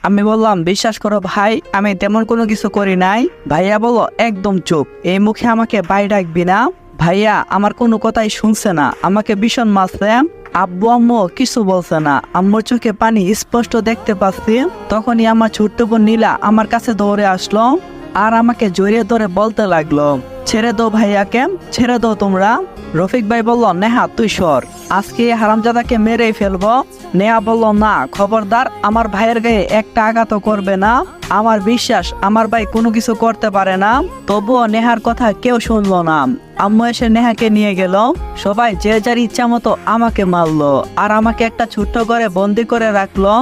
আমি বললাম, বিশ্বাস করো ভাই, আমি তেমন কোনো কিছু করি নাই। ভাইয়া বলল, একদম চুপ, এই মুখে আমাকে ভাই ডাকবি না। ভাইয়া আমার কোনো কথাই শুনছে না, আমাকে ভীষণ মারছে। আব্বু আম্মু কিছু বলছে না, আম্মুর চোখে পানি স্পষ্ট দেখতে পাচ্ছি। তখনই আমার ছোট্ট বোন নীলা আমার কাছে দৌড়ে আসলো আর আমাকে জড়িয়ে ধরে বলতে লাগলো, ছেড়ে দাও ভাইয়াকে, ছেড়ে দাও তোমরা। রফিক ভাই বলল, নেহা তুই সর, আজকে এই হারামজাদাকে মেরেই ফেলবো। নেহা বলল, না খবরদার, আমার ভাইয়ের গায়ে একটা আঘাতও করবে না। আমার বিশ্বাস আমার ভাই কোনো কিছু করতে পারে না। তবুও নেহার কথা কেউ শুনলো না। আম্মু এসে নেহাকে নিয়ে গেল। সবাই যে যার ইচ্ছা মতো আমাকে মারলো আর আমাকে একটা ছোট্ট ঘরে বন্দি করে রাখলো।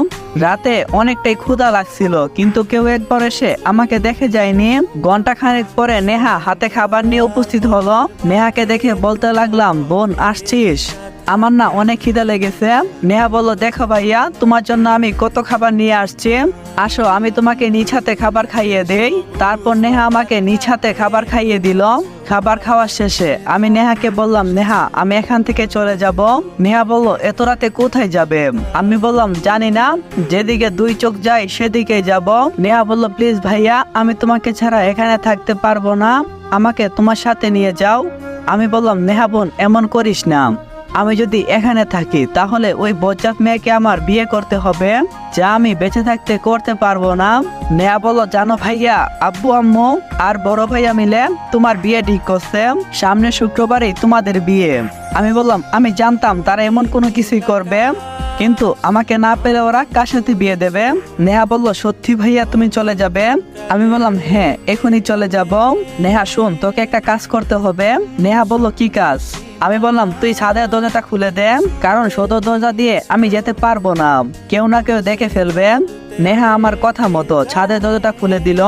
রাতে অনেকটাই ক্ষুধা লাগছিল, কিন্তু কেউ একবার এসে আমাকে দেখে যায়নি। ঘন্টা খানেক পরে নেহা হাতে খাবার নিয়ে উপস্থিত হলো। নেহাকে দেখে বলতে লাগলাম, বোন আসছিস? আমার না অনেক খিদা লেগেছে। নেহা বলল, দেখো ভাইয়া, তোমার জন্য আমি কত খাবার নিয়ে আসছি, আসো আমি তোমাকে নিজ হাতে খাবার খাইয়ে দেই। তারপর নেহা আমাকে নিজ হাতে খাবার খাইয়ে দিল। খাবার খাওয়ার শেষে আমি নেহাকে বললাম, নেহা আমি এখান থেকে চলে যাব। নেহা বলল, এত রাতে কোথায় যাবে? আমি বললাম, জানি না, যেদিকে দুই চোখ যায় সেদিকে যাব। নেহা বলল, প্লিজ ভাইয়া, আমি তোমাকে ছাড়া এখানে থাকতে পারবো না, আমাকে তোমার সাথে নিয়ে যাও। আমি বললাম, নেহা বোন এমন করিস না, আমি যদি এখানে থাকি তাহলে ওই বজ্জাত মেয়েকে আমার বিয়ে করতে হবে, যা আমি বেঁচে থাকতে করতে পারবো না। নেহা বলল, জানো ভাইয়া, আব্বু আম্মু আর বড় ভাইয়া মিলে তোমার বিয়ে ঠিক করছে, সামনে শুক্রবারেই তোমাদের বিয়ে। আমি বললাম, আমি জানতাম তারা এমন কোনো কিছুই করবে, কিন্তু আমাকে না পেলে ওরা কার সাথে বিয়ে দেবে? নেহা বলল, সত্যি ভাইয়া তুমি চলে যাবে? আমি বললাম, হ্যাঁ এখনই চলে যাব। নেহা শোন, তোকে একটা কাজ করতে হবে। নেহা বলল, কি কাজ? আমি বললাম, তুই ছাদের দরজাটা খুলে দে, কারণ সদর দরজা দিয়ে আমি যেতে পারবো না, কেউ না কেউ দেখে ফেলবে। নেহা আমার কথা মতো ছাদের দরজাটা খুলে দিল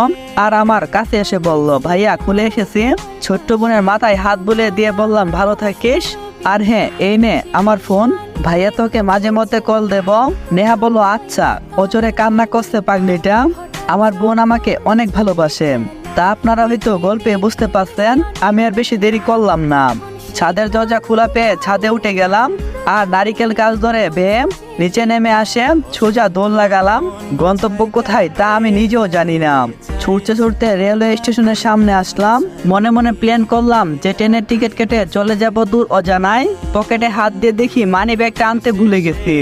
আর আমার কাছে এসে বলল, ভাইয়া খুলে এসেছি। ছোট্ট বোনের মাথায় হাত বুলিয়ে দিয়ে বললাম, ভালো থাকিস, আর হ্যাঁ এই নে আমার ফোন, ভাইয়া তোকে মাঝে মধ্যে কল দেব। নেহা বলল, আচ্ছা। অজরে কান্না করছে পাগলিটা। আমার বোন আমাকে অনেক ভালোবাসে, তা আপনারা হয়তো গল্পে বুঝতে পারছেন। আমি আর বেশি দেরি করলাম না, ছাদের দরজা খোলা পেয়ে ছাদে উঠে গেলাম আর নারিকেল গাছ ধরে বেয়ে নিচে নেমে আসে সোজা দৌড় লাগালাম। গন্তব্য কোথায় তা আমি নিজেও জানি না। ছুটতে ছুটতে রেলওয়ে স্টেশনের সামনে আসলাম। মনে মনে প্ল্যান করলাম যে ট্রেনের টিকিট কেটে চলে যাব দূর অজানায়। পকেটে হাত দিয়ে দেখি মানি ব্যাগটা আনতে ভুলে গেছি।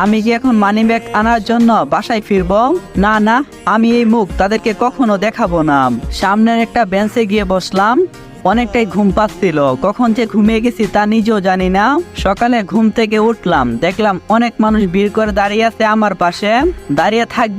আমি কি এখন মানি ব্যাগ আনার জন্য বাসায় ফিরবো? না না, আমি এই মুখ তাদেরকে কখনো দেখাবো না। সামনের একটা বেঞ্চে গিয়ে বসলাম। অনেকটাই ঘুম পাচ্ছিল, কখন যে ঘুমিয়ে গেছি তা নিজেও জানি না। সকালে ঘুম থেকে উঠলাম, দেখলাম অনেক মানুষ ভিড় করে দাঁড়িয়ে আছে আমার পাশে। দাঁড়িয়ে থাকবে